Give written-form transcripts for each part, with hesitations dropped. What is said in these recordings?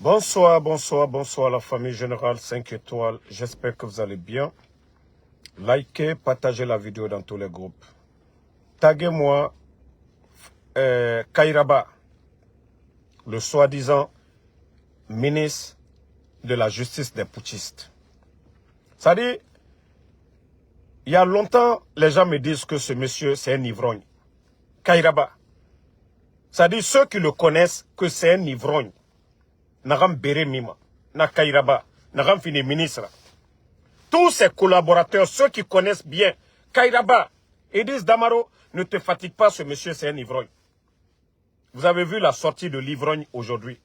Bonsoir, bonsoir, bonsoir la famille générale 5 étoiles. J'espère que vous allez bien. Likez, partagez la vidéo dans tous les groupes. Taguez-moi Kairaba, le soi-disant ministre de la justice des putschistes. Ça dit, il y a longtemps, les gens me disent que ce monsieur, c'est un ivrogne. Kairaba. Ça dit, ceux qui le connaissent, que c'est un ivrogne. Nagam Bere Mima, na Kairaba, Nagam Fini ministre. Tous ses collaborateurs, ceux qui connaissent bien Kairaba, ils disent Damaro, ne te fatigue pas, ce monsieur c'est un ivrogne. Vous avez vu la sortie de l'ivrogne aujourd'hui,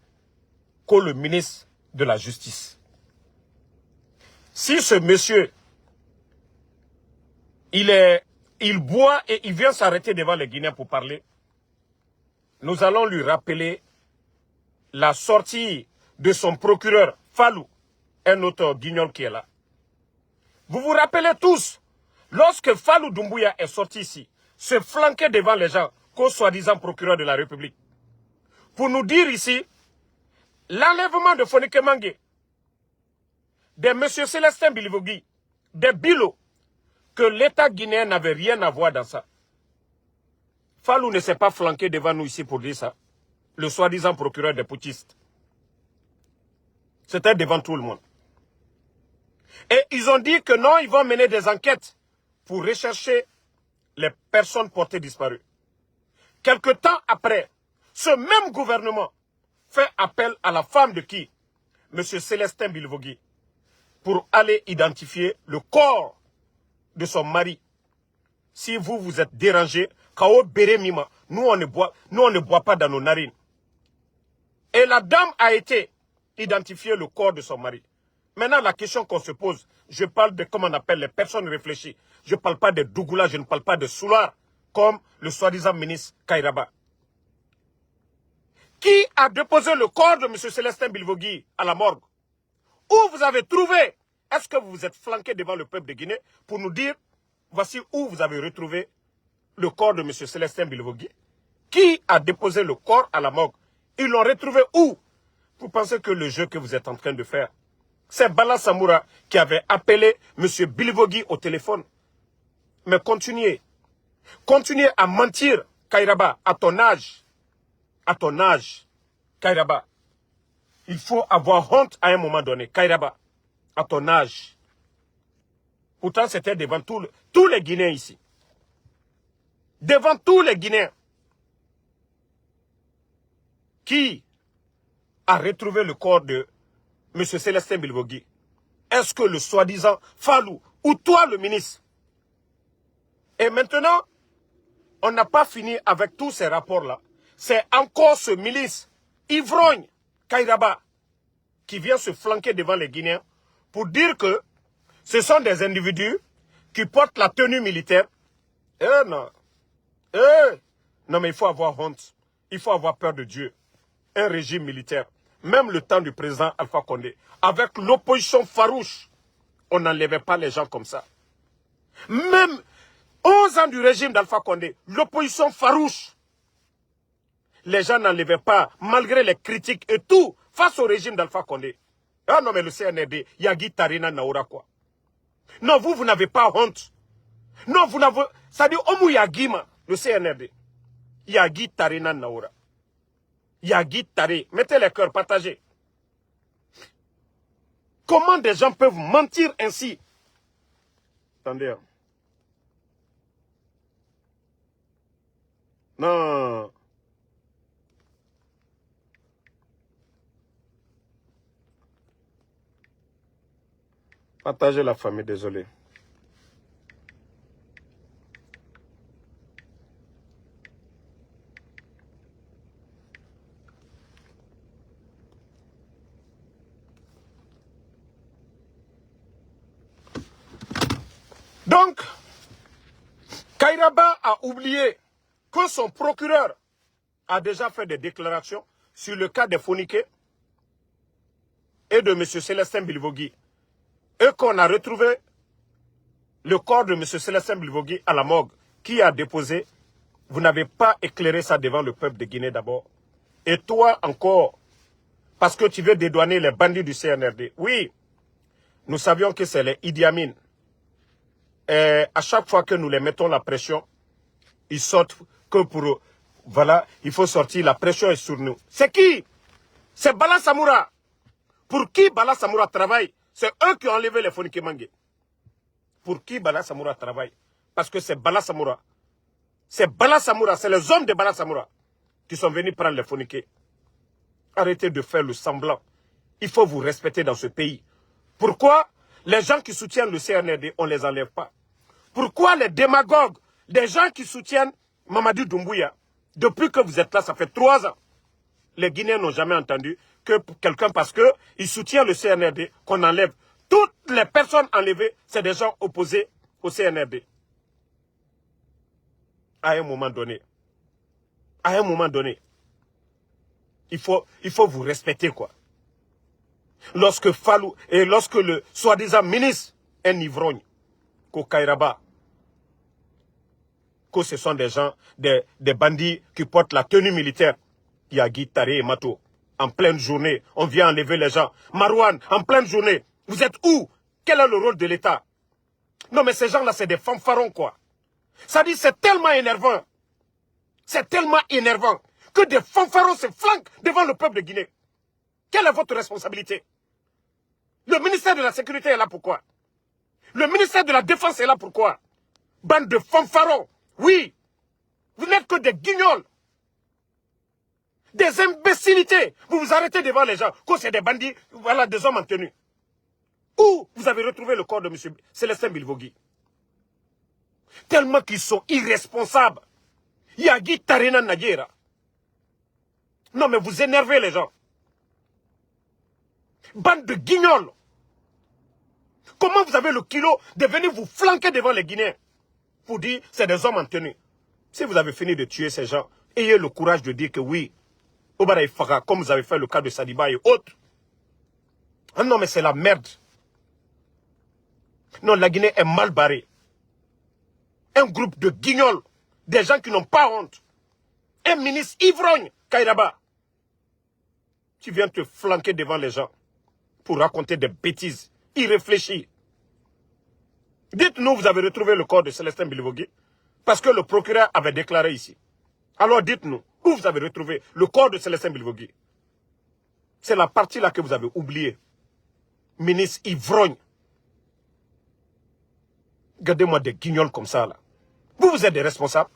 que le ministre de la Justice. Si ce monsieur, il boit et il vient s'arrêter devant les Guinéens pour parler, nous allons lui rappeler la sortie de son procureur, Fallou, un autre guignol qui est là. Vous vous rappelez tous, lorsque Fallou Doumbouya est sorti ici, se flanquer devant les gens, qu'au soi-disant procureur de la République, pour nous dire ici, l'enlèvement de Fonike Mangue, de M. Célestin Bilivogui, de Bilo, que l'État guinéen n'avait rien à voir dans ça. Fallou ne s'est pas flanqué devant nous ici pour dire ça. Le soi-disant procureur des putschistes. C'était devant tout le monde. Et ils ont dit que non, ils vont mener des enquêtes pour rechercher les personnes portées disparues. Quelque temps après, ce même gouvernement fait appel à la femme de qui? M. Célestin Bilivogui, pour aller identifier le corps de son mari. Si vous, vous êtes dérangé, Kao Bere Mima, nous on ne boit pas dans nos narines. Et la dame a été identifiée le corps de son mari. Maintenant, la question qu'on se pose, je parle de, comment on appelle, les personnes réfléchies. Je ne parle pas de Dougoula, je ne parle pas de Soular, comme le soi-disant ministre Kairaba. Qui a déposé le corps de M. Célestin Bilivogui à la morgue? Où vous avez trouvé? Est-ce que vous vous êtes flanqué devant le peuple de Guinée pour nous dire, voici où vous avez retrouvé le corps de M. Célestin Bilivogui? Qui a déposé le corps à la morgue? Ils l'ont retrouvé où? Vous pensez que le jeu que vous êtes en train de faire, c'est Bala Samoura qui avait appelé M. Bilivogui au téléphone. Mais continuez. Continuez à mentir, Kairaba, à ton âge. À ton âge, Kairaba. Il faut avoir honte à un moment donné, Kairaba, à ton âge. Pourtant, c'était devant tous les Guinéens ici. Devant tous les Guinéens. Qui a retrouvé le corps de M. Célestin Bilivogui? Est-ce que le soi-disant Fallou ou toi le ministre? Et maintenant, on n'a pas fini avec tous ces rapports-là. C'est encore ce ministre ivrogne, Kairaba, qui vient se flanquer devant les Guinéens pour dire que ce sont des individus qui portent la tenue militaire. Non. Non, mais il faut avoir honte. Il faut avoir peur de Dieu. Un régime militaire, même le temps du président Alpha Condé, avec l'opposition farouche, on n'enlevait pas les gens comme ça. Même 11 ans du régime d'Alpha Condé, l'opposition farouche, les gens n'enlevaient pas, malgré les critiques et tout, face au régime d'Alpha Condé. Ah non, mais le CNRD, Yagi Tarina Naoura quoi. Non, vous n'avez pas honte. Non, vous n'avez... Ça dit, Omu Yagima, le CNRD. Yagi Tarina Naoura. Yagi Tari. Mettez les cœurs, partagez. Comment des gens peuvent mentir ainsi? Attendez. Non. Partagez la famille, désolé. Donc, Kairaba a oublié que son procureur a déjà fait des déclarations sur le cas des Fonike et de M. Célestin Bilivogui. Et qu'on a retrouvé le corps de M. Célestin Bilivogui à la morgue. Qui a déposé? Vous n'avez pas éclairé ça devant le peuple de Guinée d'abord. Et toi encore, parce que tu veux dédouaner les bandits du CNRD. Oui, nous savions que c'est les Idi Amin. Et à chaque fois que nous les mettons la pression, ils sortent que pour... Voilà, il faut sortir, la pression est sur nous. C'est qui? C'est Bala Samoura. Pour qui Bala Samoura travaille? C'est eux qui ont enlevé les Fonike Mangé. Pour qui Bala Samoura travaille? Parce que c'est Bala Samoura. C'est Bala Samoura, c'est les hommes de Bala Samoura qui sont venus prendre les Fonike. Arrêtez de faire le semblant. Il faut vous respecter dans ce pays. Pourquoi les gens qui soutiennent le CNRD, on ne les enlève pas? Pourquoi les démagogues, des gens qui soutiennent Mamadou Doumbouya, depuis que vous êtes là, ça fait 3 ans, les Guinéens n'ont jamais entendu que quelqu'un, parce qu'il soutient le CNRD, qu'on enlève. Toutes les personnes enlevées, c'est des gens opposés au CNRD. À un moment donné, il faut vous respecter, quoi. Lorsque Fallou, et lorsque le soi-disant ministre est un ivrogne, qu'au Kairaba, que ce sont des gens, des bandits qui portent la tenue militaire, Yagi, Tari et Mato, en pleine journée, on vient enlever les gens. Marouane, en pleine journée, vous êtes où? Quel est le rôle de l'État? Non mais ces gens-là, c'est des fanfarons, quoi. Ça dit, c'est tellement énervant. C'est tellement énervant que des fanfarons se flanquent devant le peuple de Guinée. Quelle est votre responsabilité? Le ministère de la Sécurité est là pourquoi? Le ministère de la Défense est là pourquoi? Bande de fanfarons. Oui, vous n'êtes que des guignols. Des imbécilités. Vous vous arrêtez devant les gens, que c'est des bandits, voilà, des hommes en tenue. Où vous avez retrouvé le corps de M. Célestin Bilvogui? Tellement qu'ils sont irresponsables. Yagi Tarina Nagyera. Non mais vous énervez les gens. Bande de guignols. Comment vous avez le kilo de venir vous flanquer devant les Guinéens pour dire c'est des hommes en tenue? Si vous avez fini de tuer ces gens, ayez le courage de dire que oui, Obara Fara, comme vous avez fait le cas de Sadiba et autres. Ah non mais c'est la merde. Non, la Guinée est mal barrée. Un groupe de guignols, des gens qui n'ont pas honte. Un ministre ivrogne, Kairaba. Tu viens te flanquer devant les gens pour raconter des bêtises irréfléchies. Dites-nous, vous avez retrouvé le corps de Célestin Bilvogui, parce que le procureur avait déclaré ici. Alors dites-nous, où vous avez retrouvé le corps de Célestin Bilvogui? C'est la partie là que vous avez oubliée. Ministre ivrogne. Regardez-moi des guignols comme ça là. Vous êtes des responsables.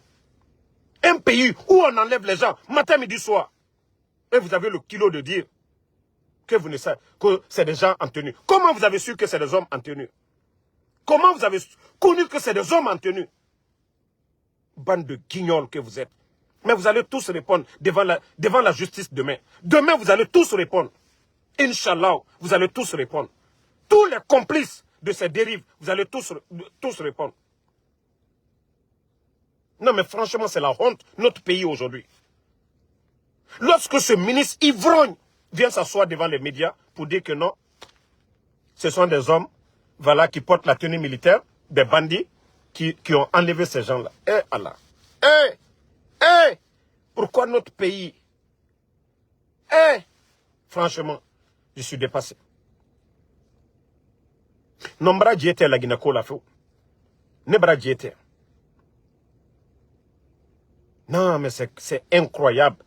Un pays où on enlève les gens matin, midi, soir. Et vous avez le kilo de dire que vous ne savez que c'est des gens en tenue. Comment vous avez su que c'est des hommes en tenue? Comment vous avez connu que c'est des hommes en tenue? Bande de guignols que vous êtes. Mais vous allez tous répondre devant la justice demain. Demain, vous allez tous répondre. Inch'Allah, vous allez tous répondre. Tous les complices de ces dérives, vous allez tous répondre. Non, mais franchement, c'est la honte, notre pays aujourd'hui. Lorsque ce ministre ivrogne vient s'asseoir devant les médias pour dire que non, ce sont des hommes, voilà, qui portent la tenue militaire, des bandits, qui ont enlevé ces gens-là. Eh Allah. Pourquoi notre pays? Franchement, je suis dépassé. Nombra diété la Guinée la fou. Nebra diété. Non, mais c'est incroyable.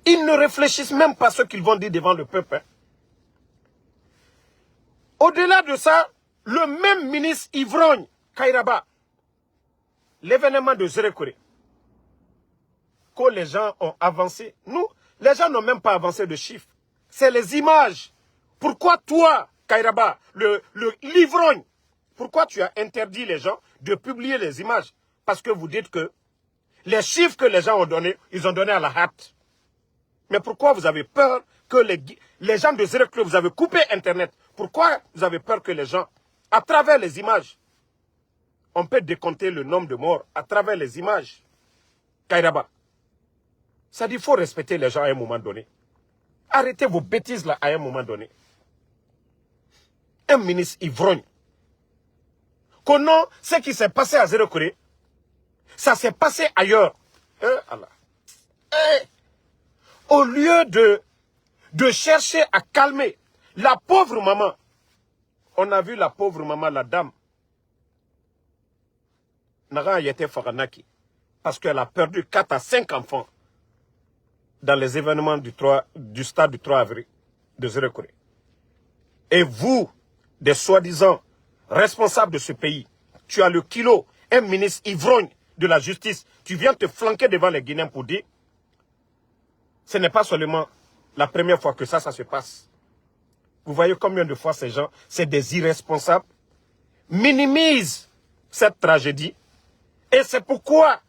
Ils ne réfléchissent même pas à ce qu'ils vont dire devant le peuple. Au-delà de ça, le même ministre ivrogne, Kairaba, l'événement de Zérekore, que les gens ont avancé. Nous, les gens n'ont même pas avancé de chiffres. C'est les images. Pourquoi toi, Kairaba, l'ivrogne, pourquoi tu as interdit les gens de publier les images? Parce que vous dites que les chiffres que les gens ont donnés, ils ont donné à la hâte. Mais pourquoi vous avez peur que les gens de Zérekore, vous avez coupé Internet? Pourquoi vous avez peur que les gens, à travers les images, on peut décompter le nombre de morts à travers les images? Kairaba. Ça dit qu'il faut respecter les gens à un moment donné. Arrêtez vos bêtises là à un moment donné. Un ministre ivrogne. Qu'on ce qui s'est passé à Zérekore, ça s'est passé ailleurs. Allah. Au lieu de chercher à calmer la pauvre maman. On a vu la pauvre maman, la dame. Nara Yete Faranaki. Parce qu'elle a perdu 4 à 5 enfants dans les événements du stade du 3 avril de Zérekore. Et vous, des soi-disant responsables de ce pays, tu as le kilo, un ministre ivrogne de la justice, tu viens te flanquer devant les Guinéens pour dire, ce n'est pas seulement la première fois que ça se passe. Vous voyez combien de fois ces gens, c'est des irresponsables, minimisent cette tragédie. Et c'est pourquoi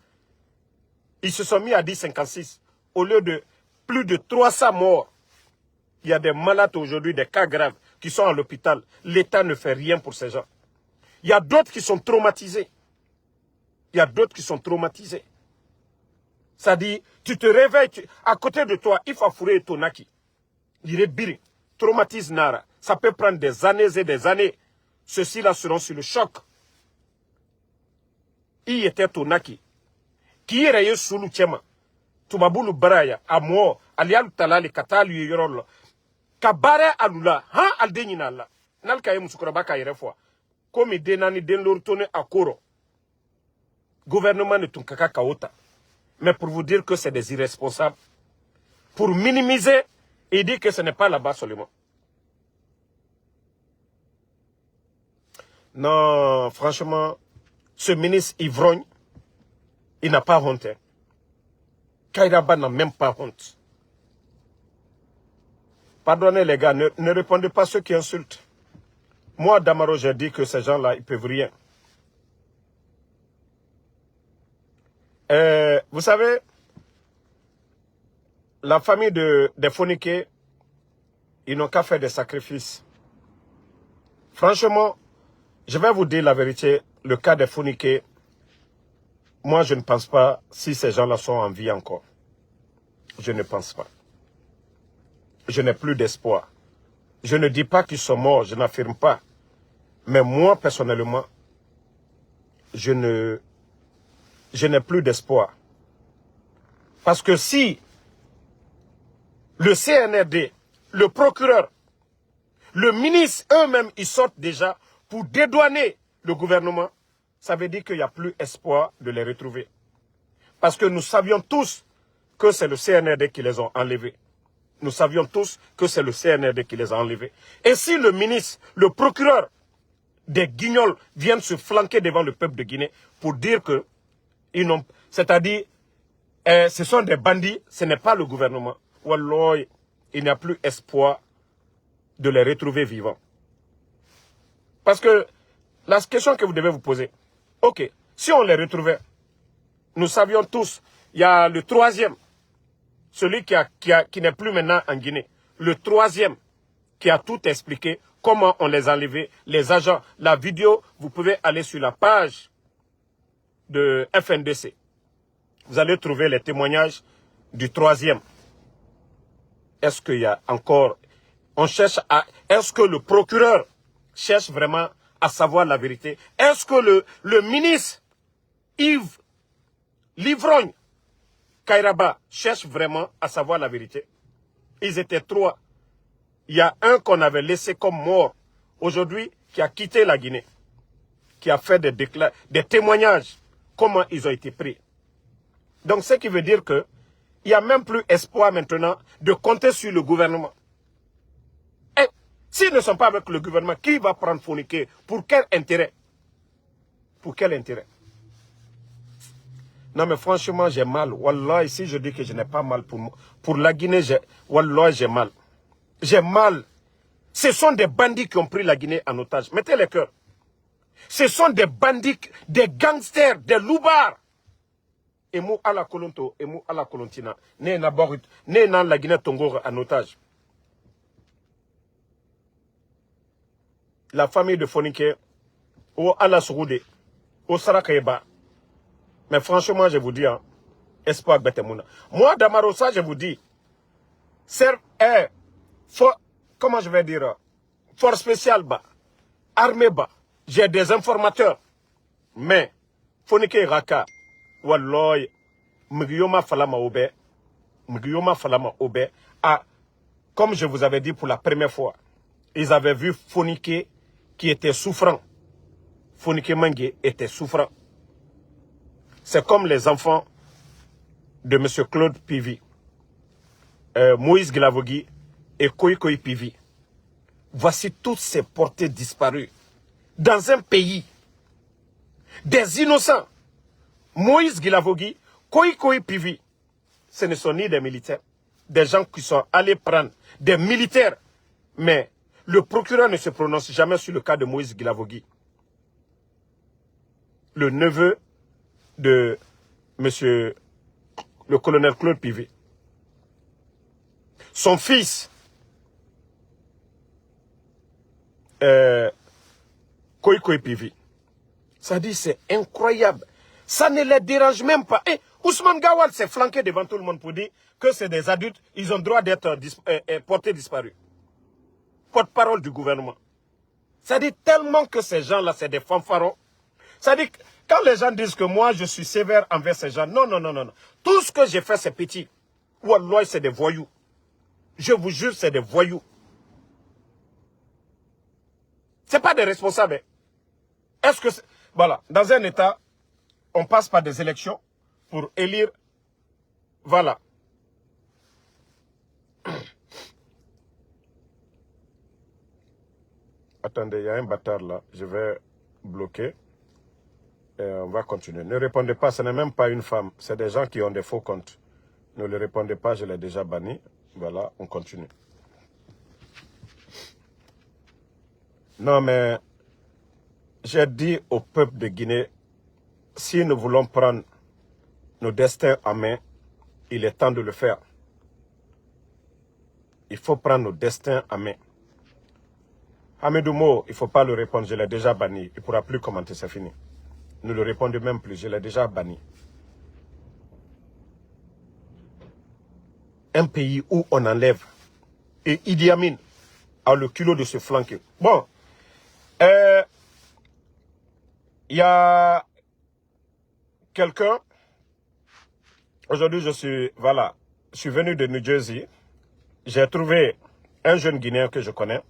ils se sont mis à dire 56. Au lieu de plus de 300 morts, il y a des malades aujourd'hui, des cas graves, qui sont à l'hôpital. L'État ne fait rien pour ces gens. Il y a d'autres qui sont traumatisés. Il y a d'autres qui sont traumatisés. Ça dit, tu te réveilles, à côté de toi, il faut fourrer ton naki. Il est biri. Traumatise Nara. Ça peut prendre des années et des années. Ceux-ci-là seront sur le choc. Il était ton naki. Qui est rayé sous le tchema. Tubaboulou baraya, à moi, alialu talali, katalu yorolo. Kabare alula, han aldenina la. Nalkaye musukurabaka yerefwa. Comme denani den lortone à Koro. Gouvernement de Tunkaka Kaota. Mais pour vous dire que c'est des irresponsables. Pour minimiser et dire que ce n'est pas là-bas seulement. Non, franchement, ce ministre ivrogne, il n'a pas honte. Hein. Kairaba n'a même pas honte. Pardonnez les gars, ne répondez pas à ceux qui insultent. Moi, Damaro, j'ai dit que ces gens-là, ils ne peuvent rien. Vous savez, la famille des Foniké, ils n'ont qu'à faire des sacrifices. Franchement, je vais vous dire la vérité, le cas des Foniké, moi je ne pense pas si ces gens-là sont en vie encore. Je ne pense pas. Je n'ai plus d'espoir. Je ne dis pas qu'ils sont morts, je n'affirme pas. Mais moi, personnellement, je n'ai plus d'espoir. Parce que si le CNRD, le procureur, le ministre eux-mêmes, ils sortent déjà pour dédouaner le gouvernement, ça veut dire qu'il n'y a plus espoir de les retrouver. Parce que nous savions tous que c'est le CNRD qui les a enlevés. Nous savions tous que c'est le CNRD qui les a enlevés. Et si le ministre, le procureur des guignols viennent se flanquer devant le peuple de Guinée pour dire que ils n'ont, c'est-à-dire, ce sont des bandits, ce n'est pas le gouvernement. Wallah, il n'y a plus espoir de les retrouver vivants. Parce que la question que vous devez vous poser, ok, si on les retrouvait, nous savions tous, il y a le troisième, celui qui n'est plus maintenant en Guinée, le troisième qui a tout expliqué, comment on les a enlevés, les agents, la vidéo, vous pouvez aller sur la page de FNDC. Vous allez trouver les témoignages du troisième. Est-ce qu'il y a encore... On cherche à... Est-ce que le procureur cherche vraiment à savoir la vérité? Est-ce que le ministre Yves Livrogne Kairaba cherche vraiment à savoir la vérité? Ils étaient 3. Il y a un qu'on avait laissé comme mort aujourd'hui qui a quitté la Guinée, qui a fait des témoignages, comment ils ont été pris. Donc ce qui veut dire que il n'y a même plus espoir maintenant de compter sur le gouvernement. Et s'ils ne sont pas avec le gouvernement, qui va prendre Foniké? Pour quel intérêt? Pour quel intérêt? Non mais franchement j'ai mal. Wallah, ici je dis que je n'ai pas mal pour moi. Pour la Guinée, Wallah, j'ai mal. J'ai mal. Ce sont des bandits qui ont pris la Guinée en otage. Mettez les cœurs. Ce sont des bandits, des gangsters, des loubards. Et mou à la Kolonto, et mou à la Kolontina. Né na la Guinée Tongo en otage. La famille de Foniké, au Ala Souroudé, au Sarakaïba. Mais franchement, je vous dis, hein, espoir Betemouna. Moi, Damarosa, je vous dis, comment je vais dire, force spéciale bas, armée bas, j'ai des informateurs. Mais, Foniké Raka, Walloy, Mugiyoma Falama Obe, a comme je vous avais dit pour la première fois, ils avaient vu Fonike qui était souffrant. Fonike Mengue était souffrant. C'est comme les enfants de M. Claude Pivi, Moïse Guilavogui et Koïkoï Pivi. Voici toutes ces portées disparues. Dans un pays, des innocents, Moïse Guilavogui, Koïkoï Pivi, ce ne sont ni des militaires, des gens qui sont allés prendre des militaires. Mais le procureur ne se prononce jamais sur le cas de Moïse Guilavogui. Le neveu de monsieur le colonel Claude Pivi. Son fils, Koïkoï Pivi. Ça dit, c'est incroyable. Ça ne les dérange même pas. Et Ousmane Gawal s'est flanqué devant tout le monde pour dire que c'est des adultes, ils ont droit d'être portés disparus. Porte-parole du gouvernement. Ça dit tellement que ces gens-là, c'est des fanfarons. Ça dit, quand les gens disent que moi, je suis sévère envers ces gens, non, non, non, non. Tout ce que j'ai fait, c'est petit. Wallah, c'est des voyous. Je vous jure, c'est des voyous. Ce n'est pas des responsables. Est-ce que... Voilà, dans un État, on passe par des élections pour élire... Voilà. Attendez, il y a un bâtard là. Je vais bloquer. Et on va continuer. Ne répondez pas, ce n'est même pas une femme. C'est des gens qui ont des faux comptes. Ne le répondez pas, je l'ai déjà banni. Voilà, on continue. Non, mais j'ai dit au peuple de Guinée, si nous voulons prendre nos destins en main, il est temps de le faire. Il faut prendre nos destins en main. Hamidou Mo, il ne faut pas le répondre, je l'ai déjà banni. Il ne pourra plus commenter, c'est fini. Ne le répondez même plus, je l'ai déjà banni. Un pays où on enlève. Et Idi Amin a le culot de se flanquer. Bon, il y a quelqu'un, aujourd'hui je suis venu de New Jersey, j'ai trouvé un jeune Guinéen que je connais.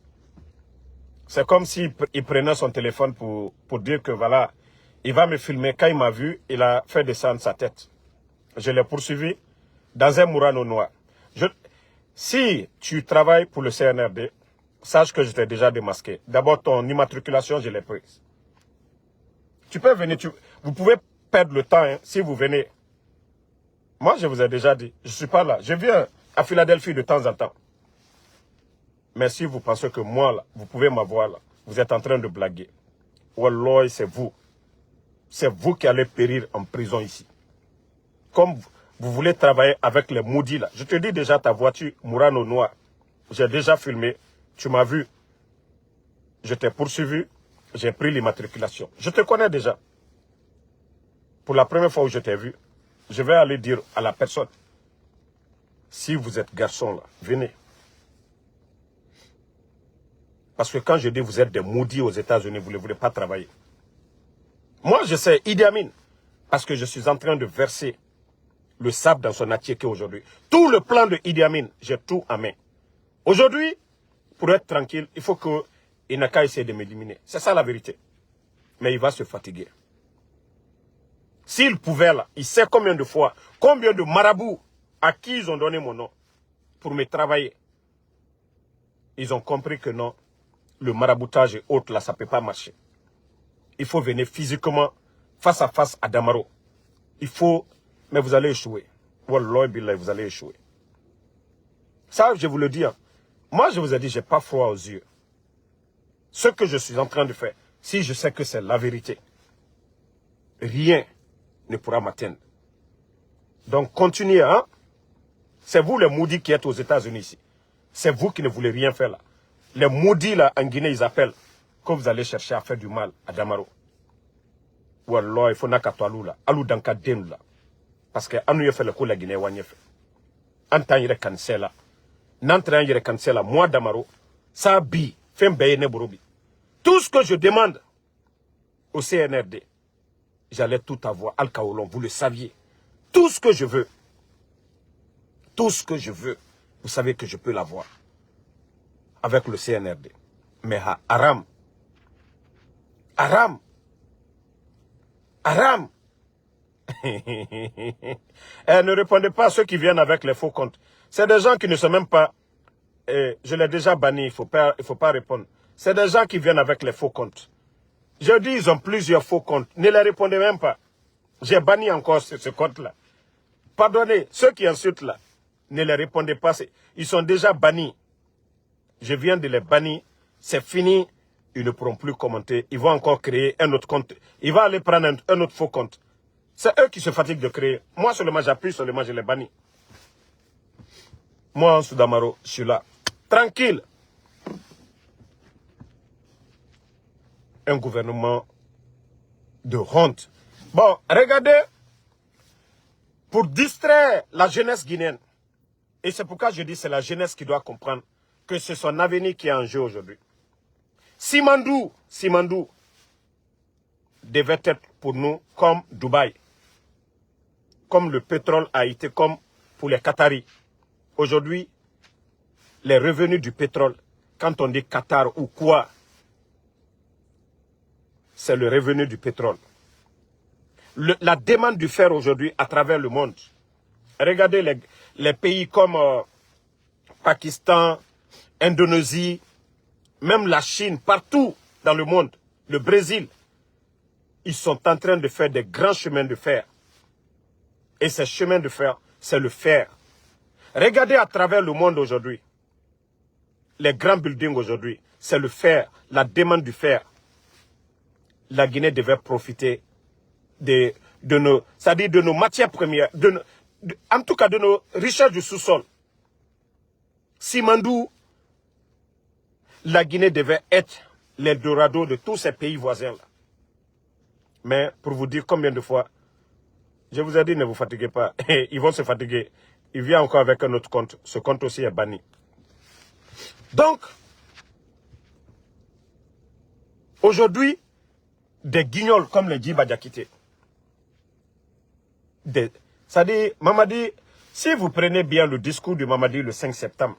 C'est comme s'il prenait son téléphone pour dire que voilà, il va me filmer. Quand il m'a vu, il a fait descendre sa tête. Je l'ai poursuivi dans un Murano noir. Si tu travailles pour le CNRD, sache que je t'ai déjà démasqué. D'abord, ton immatriculation, je l'ai prise. Tu peux venir, vous pouvez perdre le temps hein, si vous venez. Moi, je vous ai déjà dit, je ne suis pas là. Je viens à Philadelphie de temps en temps. Mais si vous pensez que moi, là, vous pouvez m'avoir là, vous êtes en train de blaguer. Wallah, c'est vous. C'est vous qui allez périr en prison ici. Comme vous voulez travailler avec les maudits là. Je te dis déjà ta voiture, Murano noir. J'ai déjà filmé. Tu m'as vu. Je t'ai poursuivi. J'ai pris l'immatriculation. Je te connais déjà. Pour la première fois où je t'ai vu, je vais aller dire à la personne, si vous êtes garçon là, venez. Parce que quand je dis vous êtes des maudits aux États-Unis, vous ne voulez pas travailler. Moi, je sais Idi Amin, parce que je suis en train de verser le sable dans son attiéké aujourd'hui. Tout le plan de Idi Amin, j'ai tout en main. Aujourd'hui, pour être tranquille, il faut qu'il n'a qu'à essayer de m'éliminer. C'est ça la vérité. Mais il va se fatiguer. S'il pouvait là, il sait combien de fois, combien de marabouts à qui ils ont donné mon nom pour me travailler. Ils ont compris que non, le maraboutage et autres là, ça ne peut pas marcher. Il faut venir physiquement, face à face à Damaro. Il faut, mais vous allez échouer. Wallah billah, vous allez échouer. Ça, je vous le dis. Hein. Moi, je vous ai dit, je n'ai pas froid aux yeux. Ce que je suis en train de faire, si je sais que c'est la vérité, rien ne pourra m'atteindre. Donc, continuez. Hein? C'est vous les maudits qui êtes aux États-Unis ici. C'est vous qui ne voulez rien faire là. Les maudits là, en Guinée, ils appellent que vous allez chercher à faire du mal à Damaro. Wallah, il faut n'a qu'à toi là. Alou dans qu'à den là. Parce que anu fait le coup la Guinée wanye fait. Antan yere cancel là. N'entrain yere cancel là. Moi Damaro, ça bi, fait ne borobi. Tout ce que je demande au CNRD, j'allais tout avoir. Al-Kaolon, vous le saviez. Tout ce que je veux. Tout ce que je veux, vous savez que je peux l'avoir. avec le CNRD. Mais Aram, Aram, Aram. Ne répondez pas à ceux qui viennent avec les faux comptes. C'est des gens qui ne sont même pas... je l'ai déjà banni, il faut pas répondre. C'est des gens qui viennent avec les faux comptes. Je dis, ils ont plusieurs faux comptes. Ne les répondez même pas. J'ai banni encore ce compte-là. Pardonnez, ceux qui insultent là, ne les répondez pas. Ils sont déjà bannis. Je viens de les bannir. C'est fini. Ils ne pourront plus commenter. Ils vont encore créer un autre compte. Ils vont aller prendre un autre faux compte. C'est eux qui se fatiguent de créer. Moi seulement j'appuie, seulement je les bannis. Moi, Ansou Damaro, je suis là. Tranquille. Un gouvernement de honte. Bon, regardez, pour distraire la jeunesse guinéenne, et c'est pourquoi je dis c'est la jeunesse qui doit comprendre que c'est son avenir qui est en jeu aujourd'hui. Simandou devait être pour nous comme Dubaï, comme le pétrole a été comme pour les Qataris. Aujourd'hui, les revenus du pétrole, quand on dit Qatar ou quoi, c'est le revenu du pétrole. La demande du fer aujourd'hui à travers le monde. Regardez les pays comme Pakistan, Indonésie, même la Chine, partout dans le monde, le Brésil, ils sont en train de faire des grands chemins de fer. Et ces chemins de fer, c'est le fer. Regardez à travers le monde aujourd'hui, les grands buildings aujourd'hui, c'est le fer, la demande du fer. La Guinée devait profiter de nos matières premières, en tout cas de nos richesses du sous-sol. Simandou, la Guinée devait être l'Eldorado de tous ces pays voisins-là. Mais pour vous dire combien de fois, je vous ai dit ne vous fatiguez pas, ils vont se fatiguer. Il vient encore avec un autre compte, ce compte aussi est banni. Donc, aujourd'hui, des guignols comme les Djiba Diakité. C'est-à-dire, Mamadi, si vous prenez bien le discours de Mamadi le 5 septembre,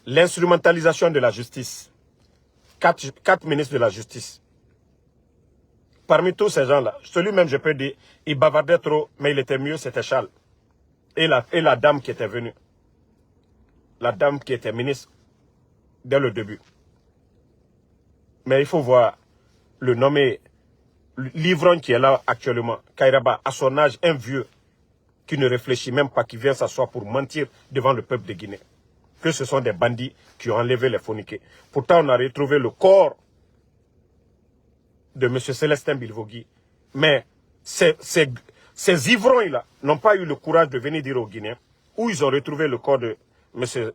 l'instrumentalisation de la justice, quatre ministres de la justice, parmi tous ces gens-là, celui-même, je peux dire, il bavardait trop, mais il était mieux, c'était Charles. Et la dame qui était venue. La dame qui était ministre dès le début. Mais il faut voir le nommé l'ivrogne qui est là actuellement, Kairaba, à son âge, un vieux, qui ne réfléchit même pas, qui vient s'asseoir pour mentir devant le peuple de Guinée. Que ce sont des bandits qui ont enlevé les phoniqués. Pourtant, on a retrouvé le corps de M. Célestin Bilvogui. Mais ces ivrognes-là n'ont pas eu le courage de venir dire aux Guinéens où ils ont retrouvé le corps de M.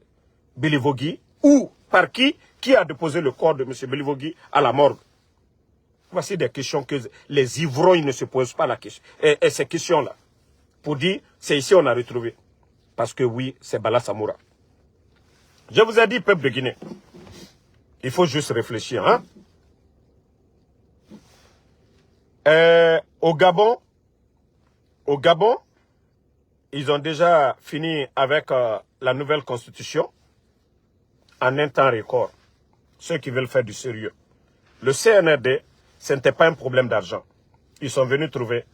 Bilvogui, ou par qui a déposé le corps de M. Bilvogui à la morgue. Voici des questions que les ivrognes ne se posent pas la question. Et ces questions-là, pour dire, c'est ici on a retrouvé. Parce que oui, c'est Bala Samoura. Je vous ai dit, peuple de Guinée, il faut juste réfléchir. Hein? Au Gabon, ils ont déjà fini avec la nouvelle constitution en un temps record. Ceux qui veulent faire du sérieux. Le CNRD, ce n'était pas un problème d'argent. Ils sont venus trouver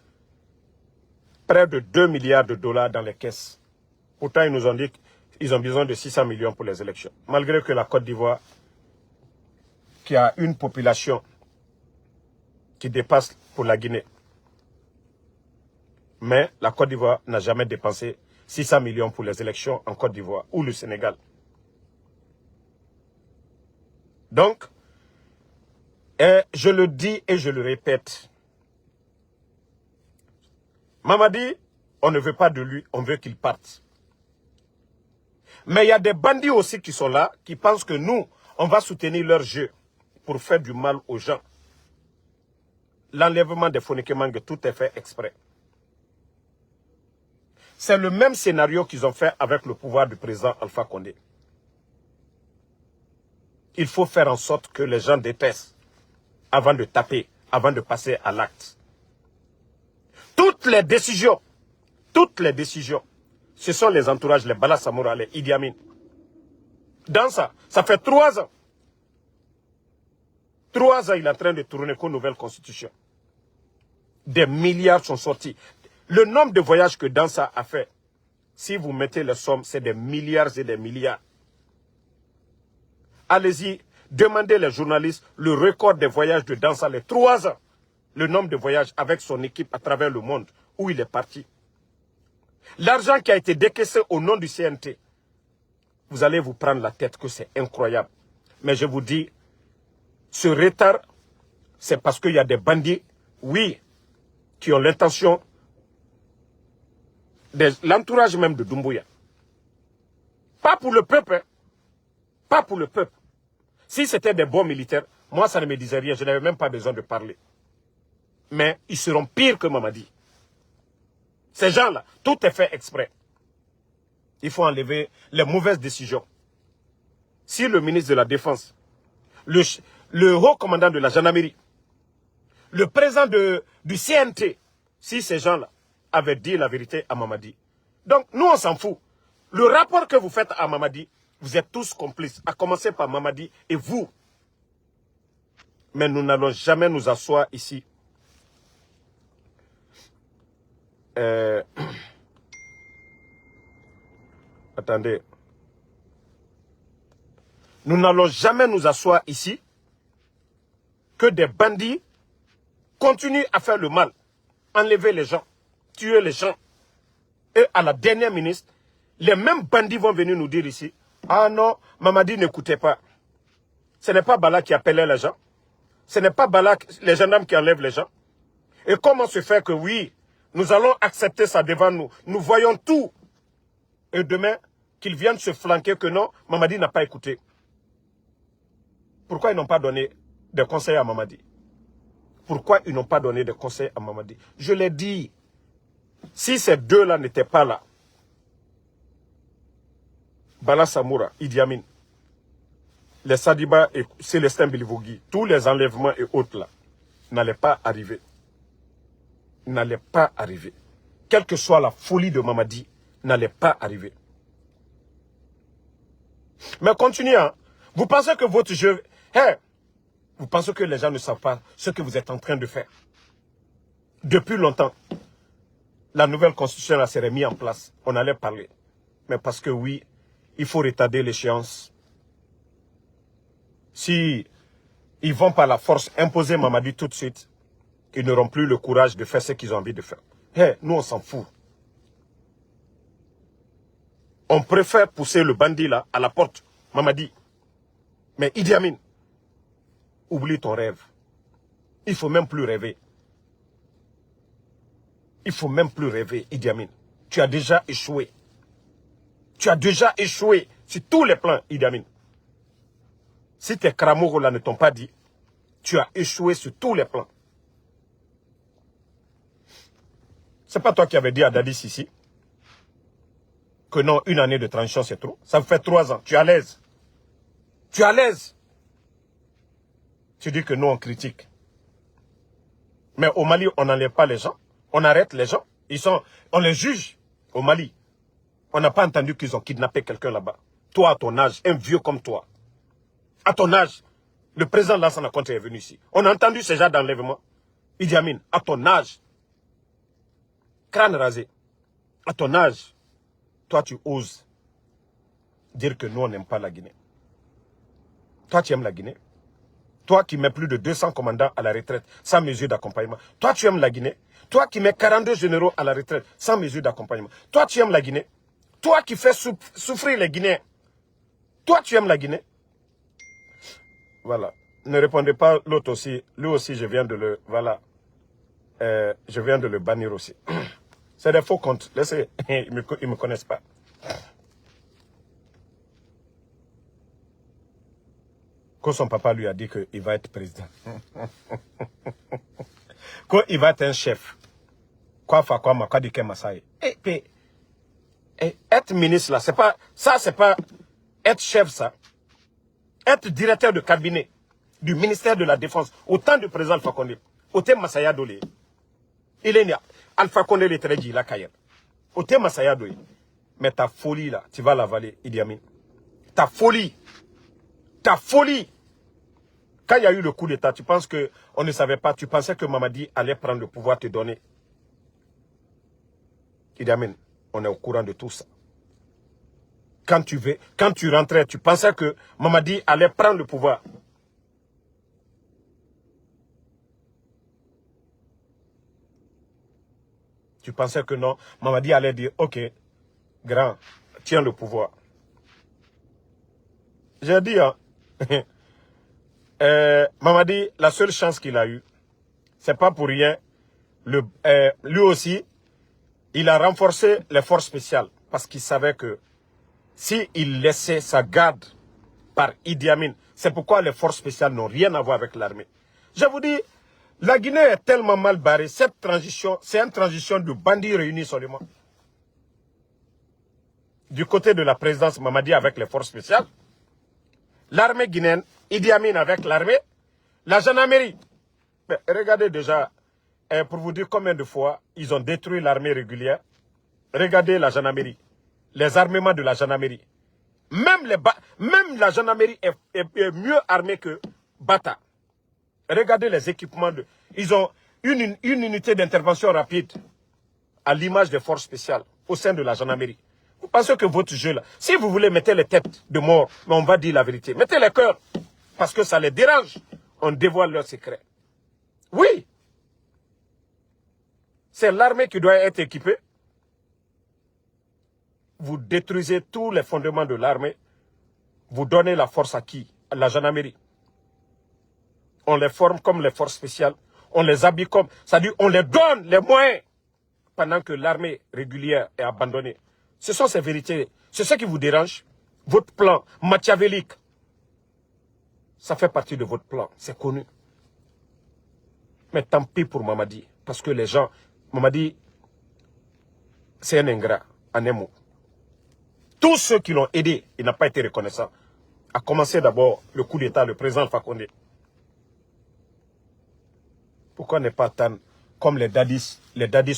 près de 2 milliards de dollars dans les caisses. Pourtant, ils nous ont dit qu'ils ont besoin de 600 millions pour les élections. Malgré que la Côte d'Ivoire, qui a une population qui dépasse pour la Guinée. Mais la Côte d'Ivoire n'a jamais dépensé 600 millions pour les élections en Côte d'Ivoire ou le Sénégal. Donc, je le dis et je le répète. Mamadi, on ne veut pas de lui, on veut qu'il parte. Mais il y a des bandits aussi qui sont là, qui pensent que nous, on va soutenir leur jeu pour faire du mal aux gens. L'enlèvement des Fonikè Menguè, tout est fait exprès. C'est le même scénario qu'ils ont fait avec le pouvoir du président Alpha Condé. Il faut faire en sorte que les gens détestent avant de taper, avant de passer à l'acte. Toutes les décisions, ce sont les entourages, les Bala Samoura, les Idi Amin. dans ça. Ça fait 3 ans. 3 ans, il est en train de tourner qu'une nouvelle constitution. Des milliards sont sortis. Le nombre de voyages que Dansa a fait, si vous mettez les sommes, c'est des milliards et des milliards. Allez-y, demandez les journalistes le record des voyages de Dansa, les 3 ans. Le nombre de voyages avec son équipe à travers le monde, où il est parti. L'argent qui a été décaissé au nom du CNT, vous allez vous prendre la tête que c'est incroyable. Mais je vous dis, ce retard, c'est parce qu'il y a des bandits, oui, qui ont l'intention, l'entourage même de Doumbouya. Pas pour le peuple, hein. Pas pour le peuple. Si c'était des bons militaires, moi ça ne me disait rien, je n'avais même pas besoin de parler. Mais ils seront pires que Mamadi. Ces gens-là, tout est fait exprès. Il faut enlever les mauvaises décisions. Si le ministre de la Défense, le haut commandant de la gendarmerie, le président du CNT, si ces gens-là avaient dit la vérité à Mamadi. Donc, nous, on s'en fout. Le rapport que vous faites à Mamadi, vous êtes tous complices, à commencer par Mamadi et vous. Mais nous n'allons jamais nous asseoir ici. Attendez. Nous n'allons jamais nous asseoir ici que des bandits continuent à faire le mal, enlever les gens, tuer les gens. Et à la dernière ministre, les mêmes bandits vont venir nous dire ici, ah non, Mamadi n'écoutait pas. Ce n'est pas Bala qui appelait les gens. Ce n'est pas Bala, les gendarmes qui enlèvent les gens. Et comment se fait que oui, nous allons accepter ça devant nous. Nous voyons tout. Et demain, qu'ils viennent se flanquer que non, Mamadi n'a pas écouté. Pourquoi ils n'ont pas donné des conseils à Mamadi? Pourquoi ils n'ont pas donné des conseils à Mamadi? Je l'ai dit. Si ces deux-là n'étaient pas là, Bala Samoura, Idi Amin, les Sadiba et Célestin Bilivogui, tous les enlèvements et autres là, n'allaient pas arriver. N'allaient pas arriver. Quelle que soit la folie de Mamadi, n'allait pas arriver. Mais continuez, hein. Vous pensez que votre jeu... Hey, vous pensez que les gens ne savent pas ce que vous êtes en train de faire. Depuis longtemps, la nouvelle constitution là serait mise en place. On allait parler. Mais parce que oui, il faut retarder l'échéance. Si ils vont par la force imposer Mamadi tout de suite, ils n'auront plus le courage de faire ce qu'ils ont envie de faire. Hey, nous on s'en fout. On préfère pousser le bandit là à la porte, Mamadi. Mais Idi Amin, oublie ton rêve. Il ne faut même plus rêver. Il ne faut même plus rêver, Idi Amin. Tu as déjà échoué. Tu as déjà échoué sur tous les plans, Idi Amin. Si tes cramours là ne t'ont pas dit, tu as échoué sur tous les plans. C'est pas toi qui avais dit à Dadi Sissi que non, 1 année de transition c'est trop. Ça fait 3 ans. Tu es à l'aise. Tu es à l'aise. Tu dis que nous on critique. Mais au Mali, on n'enlève pas les gens. On arrête les gens. On les juge au Mali. On n'a pas entendu qu'ils ont kidnappé quelqu'un là-bas. Toi, à ton âge, un vieux comme toi. À ton âge, le président Lansana Conté est venu ici. On a entendu ces gens d'enlèvement. Idi Amin, à ton âge, crâne rasé, à ton âge, toi tu oses dire que nous on n'aime pas la Guinée. Toi tu aimes la Guinée. Toi qui mets plus de 200 commandants à la retraite sans mesure d'accompagnement. Toi tu aimes la Guinée. Toi qui mets 42 généraux à la retraite sans mesure d'accompagnement. Toi tu aimes la Guinée. Toi qui fais souffrir les Guinéens. Toi tu aimes la Guinée. Voilà. Ne répondez pas l'autre aussi. Lui aussi je viens de le... Voilà. Je viens de le bannir aussi. C'est des faux comptes. Laissez, ils ne me connaissent pas. Quand son papa lui a dit qu'il va être président. Quand il va être un chef. Quoi faire quoi ma dit Massaï. Être ministre là, c'est pas. Ça, c'est pas être chef, ça. Être directeur de cabinet du ministère de la Défense. Autant du président Alpha Condé. Autant Massaya Dole. Il est né. Alpha Condé le très dit la Kayel. Autant Massaya Dole. Mais ta folie là, tu vas l'avaler, Idi Amin. Ta folie. ta folie. Quand il y a eu le coup d'État, tu penses qu'on ne savait pas, tu pensais que Mamadi allait prendre le pouvoir, te donner. Idi Amin, on est au courant de tout ça. Quand tu rentrais, tu pensais que Mamadi allait prendre le pouvoir. Tu pensais que non, Mamadi allait dire, ok, grand, tiens le pouvoir. J'ai dit, hein, Mamadi, la seule chance qu'il a eue, c'est pas pour rien, lui aussi, il a renforcé les forces spéciales parce qu'il savait que s'il laissait sa garde par Idi Amin, c'est pourquoi les forces spéciales n'ont rien à voir avec l'armée. Je vous dis, la Guinée est tellement mal barrée, cette transition, c'est une transition de bandits réunis seulement. Du côté de la présidence Mamadi avec les forces spéciales, l'armée guinéenne, Idi Amin avec l'armée, la gendarmerie. Mais regardez déjà, pour vous dire combien de fois ils ont détruit l'armée régulière. Regardez la gendarmerie, les armements de la gendarmerie. Même la gendarmerie est mieux armée que Bata. Regardez les équipements. Ils ont une unité d'intervention rapide à l'image des forces spéciales au sein de la gendarmerie. Vous pensez que votre jeu là, si vous voulez mettre les têtes de mort, mais on va dire la vérité, mettez les cœurs, parce que ça les dérange, on dévoile leurs secrets. Oui, c'est l'armée qui doit être équipée. Vous détruisez tous les fondements de l'armée, vous donnez la force à qui? À la gendarmerie. On les forme comme les forces spéciales, on les habille comme, c'est-à-dire on les donne les moyens pendant que l'armée régulière est abandonnée. Ce sont ces vérités. C'est ce qui vous dérange. Votre plan machiavélique, ça fait partie de votre plan. C'est connu. Mais tant pis pour Mamadi. Parce que les gens, Mamadi, c'est un ingrat, en un mot. Tous ceux qui l'ont aidé, il n'a pas été reconnaissant. A commencer d'abord le coup d'État, le président Fakonde. Pourquoi ne pas attendre comme les dadis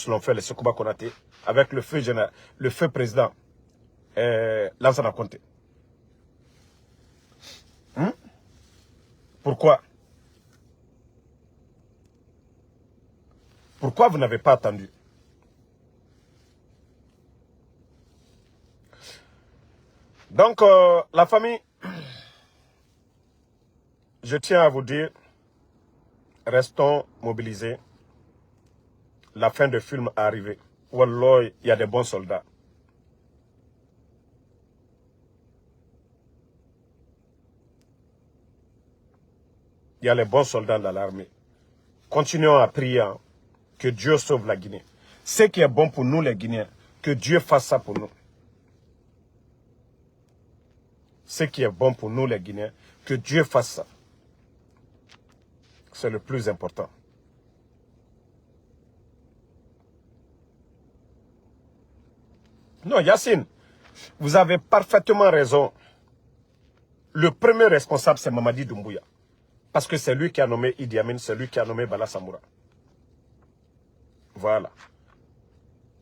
l'ont fait, les Sekouba Konaté, avec le feu président Lansana Conté. Pourquoi? Pourquoi vous n'avez pas attendu? Donc, la famille, je tiens à vous dire, restons mobilisés. La fin du film est arrivée. Wallah, il y a des bons soldats. Il y a les bons soldats dans l'armée. Continuons à prier que Dieu sauve la Guinée. Ce qui est bon pour nous les Guinéens, que Dieu fasse ça pour nous. Ce qui est bon pour nous les Guinéens, que Dieu fasse ça. C'est le plus important. Non, Yacine, vous avez parfaitement raison. Le premier responsable, c'est Mamadi Doumbouya. Parce que c'est lui qui a nommé Idi Amin, c'est lui qui a nommé Bala Samoura. Voilà.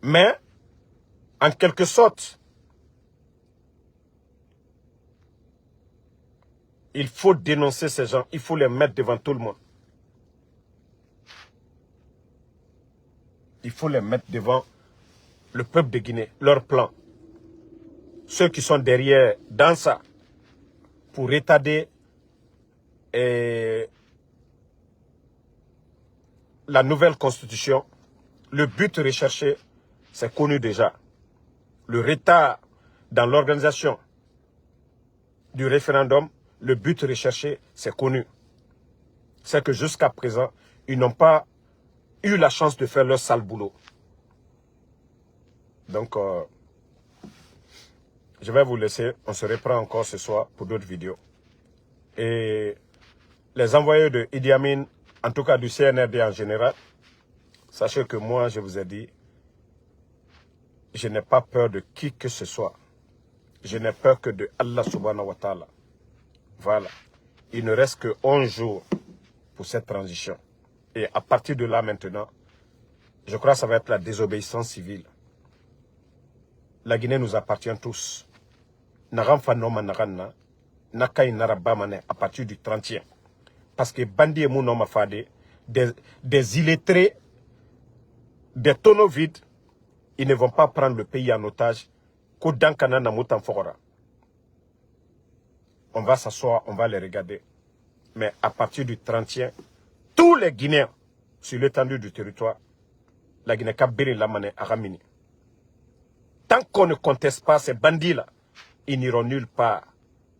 Mais, en quelque sorte, il faut dénoncer ces gens, il faut les mettre devant tout le monde. Il faut les mettre devant le peuple de Guinée, leur plan. Ceux qui sont derrière, dans ça, pour retarder la nouvelle constitution. Le but recherché, c'est connu déjà. Le retard dans l'organisation du référendum, le but recherché, c'est connu. C'est que jusqu'à présent, ils n'ont pas eu la chance de faire leur sale boulot. Donc, je vais vous laisser. On se reprend encore ce soir pour d'autres vidéos. Et les envoyés de Idi Amin, en tout cas du CNRD en général, sachez que moi, je vous ai dit, je n'ai pas peur de qui que ce soit. Je n'ai peur que de Allah subhanahu wa ta'ala. Voilà. Il ne reste que 11 jours pour cette transition. Et à partir de là maintenant, je crois que ça va être la désobéissance civile. La Guinée nous appartient tous. Naram Fanoma Narana, Nakai Narabamane à partir du 30e. Parce que Bandi et Mounom Mafade, des illettrés, des tonneaux vides, ils ne vont pas prendre le pays en otage. Kodankana Namutan Fora. On va s'asseoir, on va les regarder. Mais à partir du 30e, tous les Guinéens, sur l'étendue du territoire, la Guinée-Cap-Bérin, Lamane, Aramini. Tant qu'on ne conteste pas ces bandits-là, ils n'iront nulle part.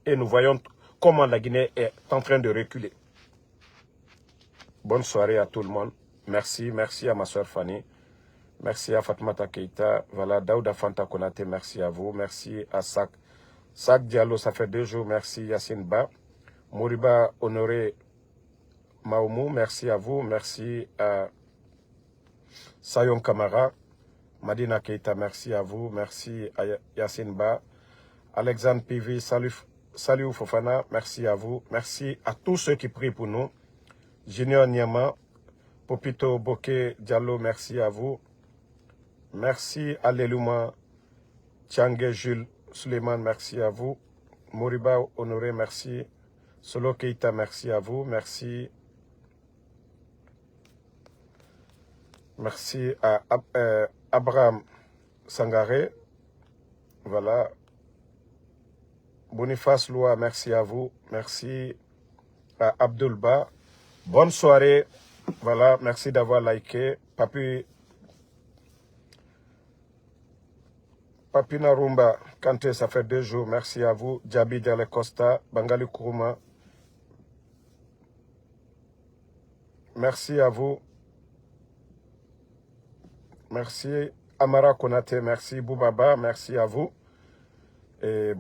Et nous voyons comment la Guinée est en train de reculer. Bonne soirée à tout le monde. Merci, merci à ma soeur Fanny. Merci à Fatmata Keita. Voilà, Daouda Fanta Konate, merci à vous. Merci à Sak. Sak Diallo, ça fait 2 jours. Merci Yassine Ba. Mouriba Honoré Maoumou, merci à vous. Merci à Sayon Kamara. Madina Keita, merci à vous. Merci à Yassine Ba. Alexandre Pivi, salut Fofana, merci à vous. Merci à tous ceux qui prient pour nous. Junior Niama, Popito Boke Diallo, merci à vous. Merci à Lelouma, Tchangé Jules Suleiman, merci à vous. Moriba Honoré, merci. Solo Keita, merci à vous. Merci. Merci à Abraham Sangaré. Voilà. Boniface Loua, merci à vous. Merci à Abdulba. Bonne soirée. Voilà, merci d'avoir liké. Papina Rumba, Kanté, ça fait 2 jours. Merci à vous. Djabi Diale Costa, Bangali Kourouma. Merci à vous. Merci. Amara Konate, merci. Boubaba, merci à vous. Et